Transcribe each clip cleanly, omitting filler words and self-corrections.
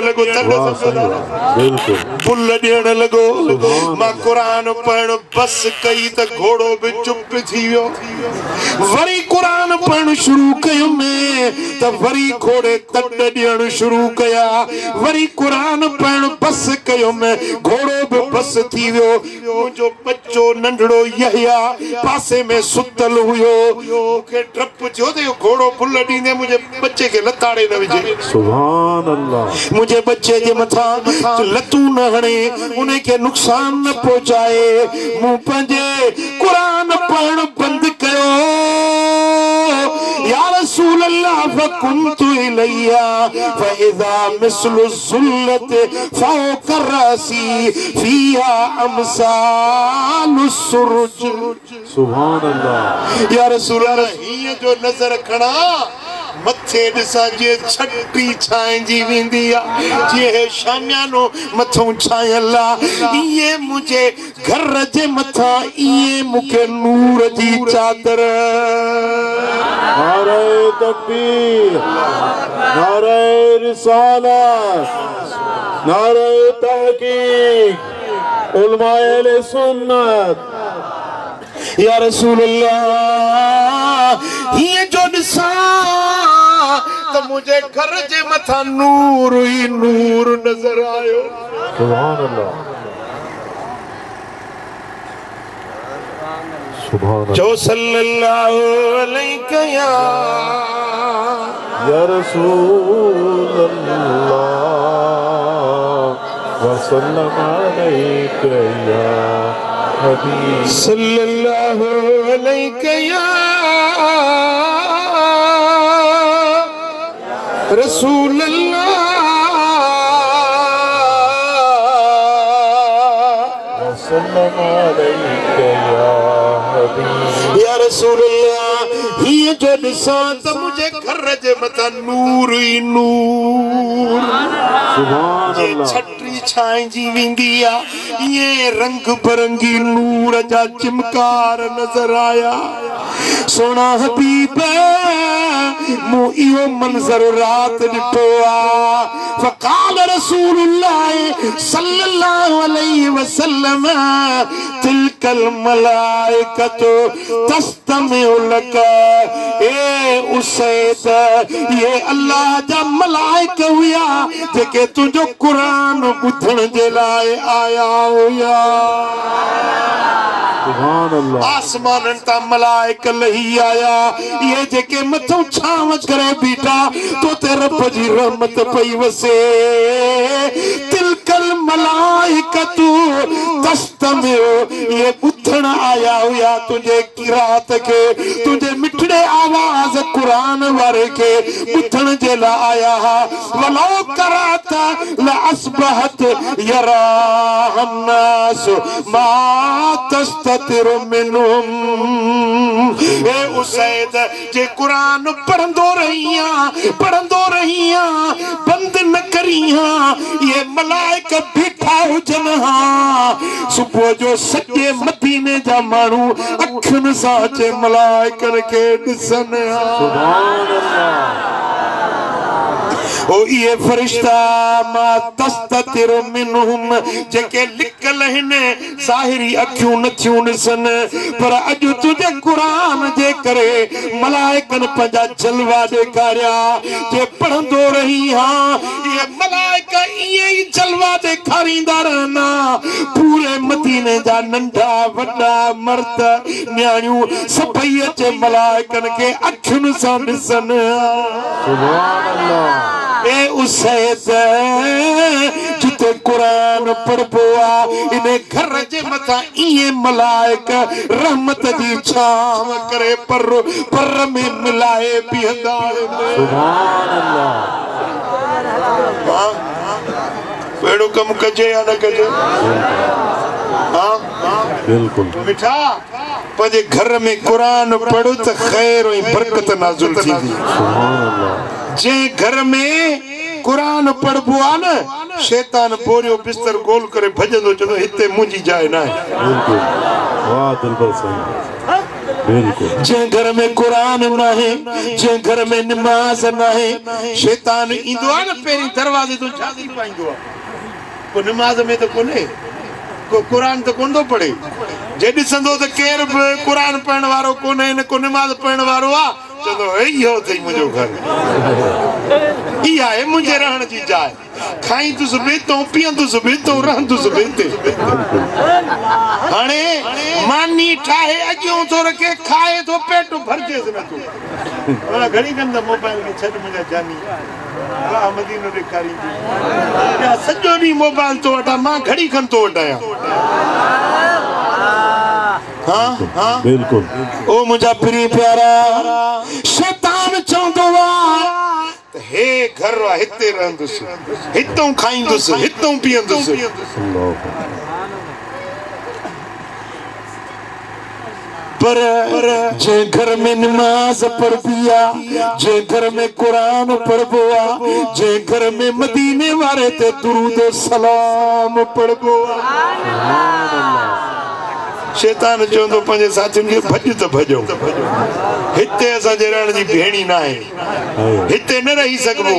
लगो बिल्कुल फुल ॾियण लॻो मां कुरान पढ़ण बस कई त घोड़ो भी चुप थी वियो वरी कुरान पढ़ण शुरू कयो में त वरी घोड़े तड ॾियण शुरू कया वरी कुरान पढ़ण बस कयो में घोड़ो भी बस थी वियो मुंहिंजो बच्चो नंढड़ो यहया पासे में सुतल हुयो मूंखे डप थियो त घोड़ो फुल ॾींदे मुंहिंजे बच्चे खे लताड़े न विझे सुभान अल्लाह मुझे बच्चे के मथा लतू न हणे उन्हें के नुकसान न पहुंचाए मुंह पंजे कुरान पढ़न बंद कयो या रसूल अल्लाह फकुंतु इलैया फइज़ा मिस्लु ज़ुल्लत फौक रसी फिया अमसालु सुरुज सुभान अल्लाह या रसूल अल्लाह हिय जो नजर खणा मथे दिसा जे छटी छांजी विंदी जे शामियानो मथों छायला ये मुझे घर जे मथा ये मुके नूर जी चादर नारे तकबीर नारे रिसालत नारे तहकीक उलमाए अहले सुन्नत या रसूल अल्लाह ये जो दिसा तो मुझे घर जे मथा नूर ही नूर नजर आयो सुभान अल्लाह सुभान अल्लाह जो सल्लल्लाहु अलैहि या रसूल अल्लाह व सल्लम अलैका या हबीब सल्लल्लाहु अलैहि या रसूल अल्लाह सल्लल्लाहु अलैहि या हबीब या रसूल अल्लाह ये जो दिसा त मुझे घर जे मथा नूर ही नूर सुभान अल्लाह छटरी छांजी विंदी ये रंग बिरंगी नूर जा चिमकार नजर आया सोना हबीब मु इहो मंजर रात ॾिठो फ़क़ाल रसूलुल्लाह सल्लल्लाहु अलैहि वसल्लम तिलकल मलाइकतु तस्तमिउ लक ए उसैद ये अल्लाह जा मलाइक हुया जेके तुंहिंजो कुरान ॿुधण जे लाइ आया हुया आसमान ता मलाइक लही आया ये जेके मथों छाव करे बीठा तो ते रब जी रहमत पई वसे तिलकल मलाइकतु तस्तमिउ ये ॿुधण आया हुया तुझे किरात के तुझे मिठड़े आवाज कुरान वारे के ॿुधण जे लाइ आया वलो करात ला असबहत यरा अन्नास मा तस्ततिर मिनहुम ए उसैद जे कुरान पढ़ंदो रहिया बंद न करिया ये मलाइक बीठा हुजन सुबह जो सॼे मदीने जा माण्हू अखियुनि सां चे मलाइकनि खे ॾिसन सुभान अल्लाह ओ ये फरिश्ता मा तस्ततिर मिनहुम जेके लिकल हिने ज़ाहिरी अखियूं नथियूं ॾिसन पर अॼु तुझे कुरान जे करे मलाइकन पंहिंजा जलवा ॾेखारिया जे पढ़ंदो रही ये मलाइका इहे ई जलवा ॾेखारींदा रहंदा पूरे मदीने जा नंढा वॾा मर्द न्याणियूं सभई अचे मलाइकन खे अखियुनि सां ॾिसन सुभान अल्लाह ए उसैद जिते कुरान पढ़बो इन घर जे मथा इहे मलाइक रहमत जी छाव करे पर में मिलाए बीहंदा सुभान अल्लाह अहिड़ो कम कजे या न कजे बिल्कुल मिठा पंहिंजे घर में कुरान पढ़ो त ख़ैर ऐं बरकत नाज़िल थींदी सुभान अल्लाह जे घर में कुरान पढ़बो आ न शैतान बोरियो बिस्तर गोल करे भजंदो चवंदो हिते मुंहिंजी जाइ न आहे बिल्कुल वाह दिलबर सही जे घर में कुरान ना है, जे घर में नमाज ना है, शैतान इंदो आ न पेरी दरवाजे तो छाती पाइंदो। को नमाज में तो कोने, को कुरान तो कोन दो पढ़े। जे दिसंदो तो केर कुरान पढ़ण वारो कोने न को नमाज पढ़ण वारो आ, चलो यो थई मुजो घर। ई आहे मुझे रहण जी जाय। खाई तु सुबेतो, पियं तु सुबेतो, रहं तु सुबेते। हाणे मानी ठाहे अजो तो रखे, खाए तो पेट भरजेस न तू। वाला घणी कंदा मोबाइल के छड मुझा जानी। वाह मदीनो ॾेखारी थी। या सॼो ॾींहुं मोबाइल तो वठा, मां घड़ी खन तो वठाया। हाँ हाँ बिल्कुल। ओ मुझा प्रिय प्यारा, शैतान चवंदो आ त हे घर वा हिते रहंदुसि, हितों खाईंदुसि, हितों पीअंदुसि। पर जे घर में नमाज पढ़बी आ, जे घर में कुरान पढ़बो आ, जे घर में मदीने वारे ते दुरूद सलाम पढ़बो आ, शैतान चवंदो पंहिंजे साथियुनि खे भॼ त भॼो। हिते असांजे रहण जी भेणी न आहे, हिते न रही सघबो।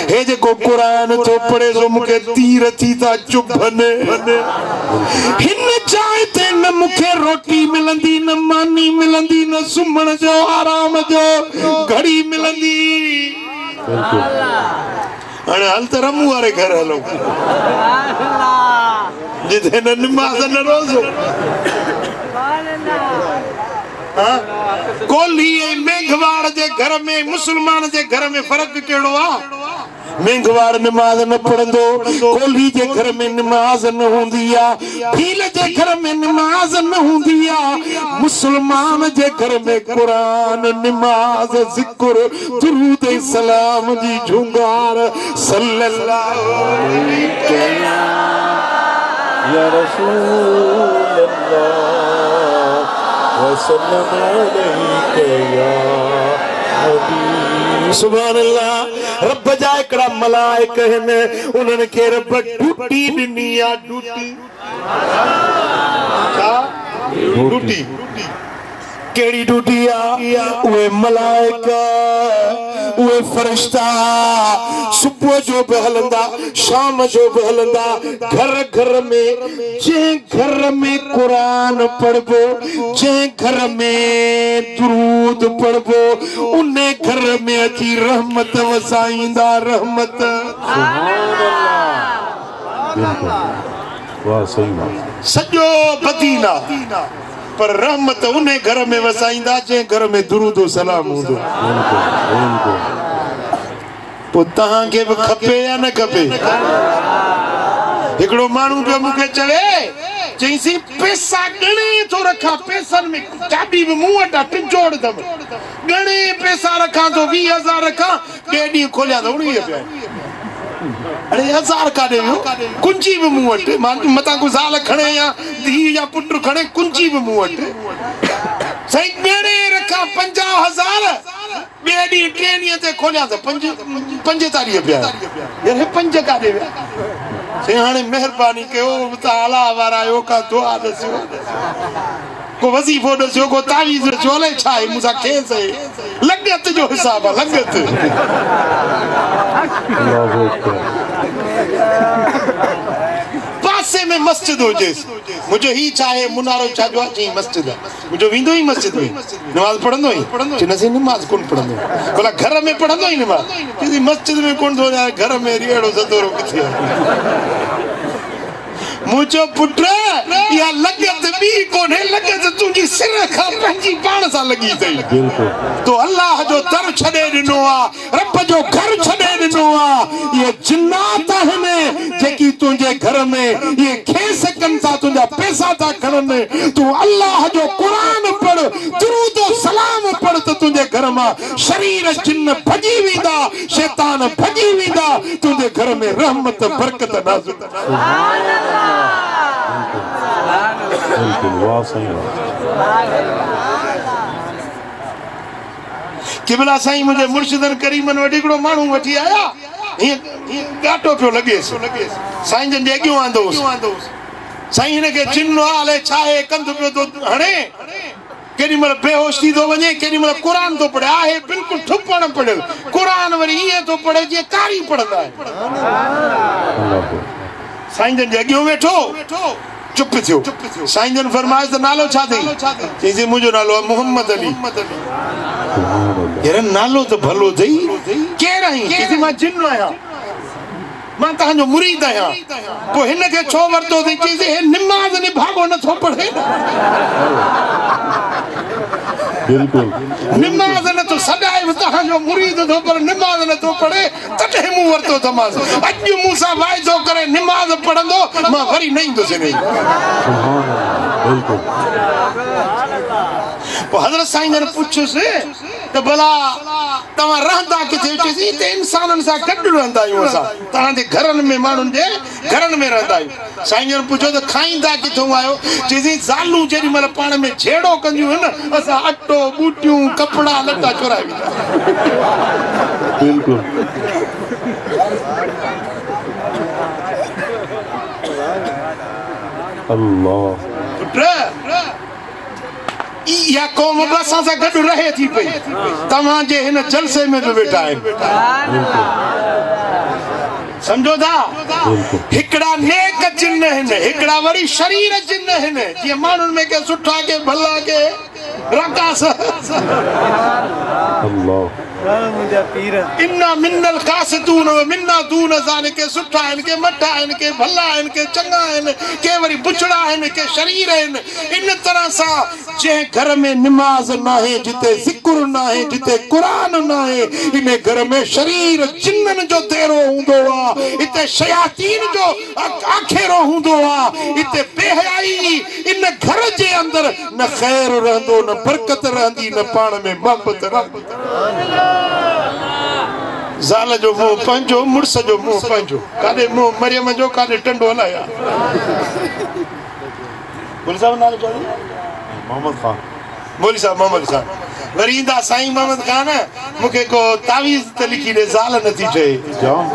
हे जेको कुरान थो पढ़े सो मूंखे तीर थी था चुभनि। हिन जाइ ते न मूंखे रोटी मिलंदी, न मानी मिलंदी, न सुम्हण जो आराम जो घड़ी मिलंदी। हाणे हल त रमू वारे घर हलो, जिथे न नमाज़ न रोज़ो। कोल्ही ऐं मेघवाड़ जे घर में, मुसलमान जे घर में फर्क कहिड़ो आहे? मेघवाड़ नमाज न पढ़ंदो, कोल्ही जे घर में नमाज न हूंदी आहे, भील जे घर में नमाज न हूंदी आहे, मुसलमान जे घर में कुरान, नमाज, ज़िक्र, दुरूद ऐं सलाम जी झुंगार। सल्लल्लाहु अलैहि या रसूल अल्लाह वसल्लम अलैहि या हबीब। सुभान अल्लाह। रब जा एकड़ा मलाइक हन, उन्हनि खे रब ड्यूटी ॾिनी आहे। ड्यूटी छा? ड्यूटी केड़ी ड्यूटी आ? उहे मलाइक, उहे फरिश्ता सुबह जो भी हलंदा, शाम जो भी हलंदा, घर घर में। जे घर में कुरान पढ़बो, जे घर में दुरूद पढ़बो, उन्हे घर में अची रहमत वसाईंदा। रहमत। वाह सही बात। सॼो मदीना पर रहमत उन्हें घर में वसाईंदा जे घर में दुरूद सलाम हूंदो। तो तहां के भी खपे या न खपे? हिकड़ो मानू पे मुखे चवे चईसी पैसा गणे तो रखा, पैसन में चाबी भी मुंह वटा टिंचोड़ दम। गणे पैसा रखा तो 20,000 रखा, केडी खोलिया तो 19 अरे 1000 काढे वियो, कुंजी भी मुंह वट। मता को ज़ाल खणे या धी या पुट खणे, कुंजी भी मुंह वट। सही गणे रखा 50,000, ॿिए ॾींहुं 3 ॾींहं ते खोलिया त 45 पिया। यार 5 काढे विया। से हाणे महिरबानी कयो, ताला वारा आयो का दुआ दसियो, को वज़ीफ़ो दसियो, को तावीज़ दसियो, अलाए छा आहे मूंसां खेस आहे। लगत जो हिसाब आहे, लगत। पासे में मस्जिद हुजेस, मुझे ही चाहे मुनारो छाजो आहे, चई मस्जिद आहे, मुझो विंदो ही मस्जिद में, नमाज पढ़ंदो ही। चनसी नमाज कोन पढ़ंदो, बोला घर में पढ़ंदो ही नमाज, किसी मस्जिद में कोन थो वञे, घर में रेड़ो सदोरो किथे आहे। मुझो पुत्र या लगत भी कोने, लगत तुझी सिर खा पंजी पान सा लगी थई। तो अल्लाह जो दर छडे दिनो आ, रब जो घर छडे दिनो आ। ये जिन्नात हने जेकी तुझे घर में ये खे सकन था, तुझा पैसा था खणन। तू अल्लाह जो कुरान पढ़, दुरूद सलाम पढ़, तो तुझे घर में शरीर जिन्न भजी विंदा, शैतान भजी विंदा, तुझे घर में रहमत बरकत नाज़िल। सुभान अल्लाह। किबला साईं मुझे मुर्शिदन करीमन वठी हिकिड़ो माण्हू वठी आया, गाटो पियो लगे साईं जन जे अॻियों आंदो। साईं हिन खे चिन्ह हाले छा आहे, कंध पियो तो हणे। केॾी महिल बेहोश थी थो वञे, केॾी महिल क़ुरान थो पढ़े, आहे बिल्कुलु ठुपण पढ़ियल, क़ुरान वरी ईअं थो पढ़े जीअं कारी पढ़ंदा आहिनि। साईं जन जे अॻियो वेठो, चुप थियो। साईं जन फरमाइश त नालो छा अथई? चईं मुंहिंजो नालो आहे मोहम्मद अली। यार नालो त भलो अथई, केरु आहीं? चईं मां जिन आहियां, मां तव्हांजो मुरीद आहियां। पोइ हिन खे छो वरितो अथई? चईं हे निमाज़ निभागो नथो पढ़े, निमाज़ नथो सदाए तव्हांजो मुरीद थो पर निमाज़ नथो पढ़े, तॾहिं मूं वरितो अथमांसि। अॼु मूंसां वाइदो करे निमाज़ पढ़ंदो, मां वरी न ईंदुसि। पोइ हज़रत साईं जन पुछियुसि त भला तव्हां रहंदा किथे? चईं हिते इंसाननि सां गॾु रहंदा आहियूं असां, तव्हांजे घरनि में, माण्हुनि जे घरनि में रहंदा आहियूं। साईं जन पुछियो त खाईंदा किथां आहियो? चईं ज़ालूं जेॾी महिल पाण में झेड़ो कंदियूं आहिनि न, असां अटो बूटियूं कपिड़ा लटा चुराए वेंदा। इहा क़ौम बि असां सां गॾु रहे थी पई, तव्हांजे हिन जलसे में बि वेठा आहिनि। सम्झो था, हिकिड़ा नेक जिन आहिनि, हिकिड़ा वरी शरीर जिन आहिनि, जीअं माण्हुनि में के सुठा के भला के रकास। इन्ना मिन्नल कासितून व मिन्ना दून ज़ालिक, के सुठा आहिनि, के मठा आहिनि, के भला आहिनि, के चङा आहिनि, के वरी बुछड़ा आहिनि, के शरीर आहिनि। इन तरह सां जंहिं घर में निमाज़ न आहे, जिते ज़िक्र न आहे, जिते क़ुरान न आहे, इन घर में शरीर जिन्ननि जो देरो हूंदो आहे, हिते शयातीन जो आखेरो हूंदो आहे, हिते बेहयाई इन घर जे अंदरि न ख़ैर रहंदो, न बरकत रहंदी, न पाण में मोहब्बत रहंदी। ज़ाल जो मुंहुं पंहिंजो, मुड़स जो मुंहुं पंहिंजो, काॾे मुंहुं मरियम जो, काॾे टंडो हलाया। बोली साहब नालो छा? मोहम्मद खान। बोली साहब मोहम्मद खान। वरी ईंदा साईं मोहम्मद खान, मूंखे को तावीज़ त लिखी ॾे, ज़ाल नथी ठहे। जाम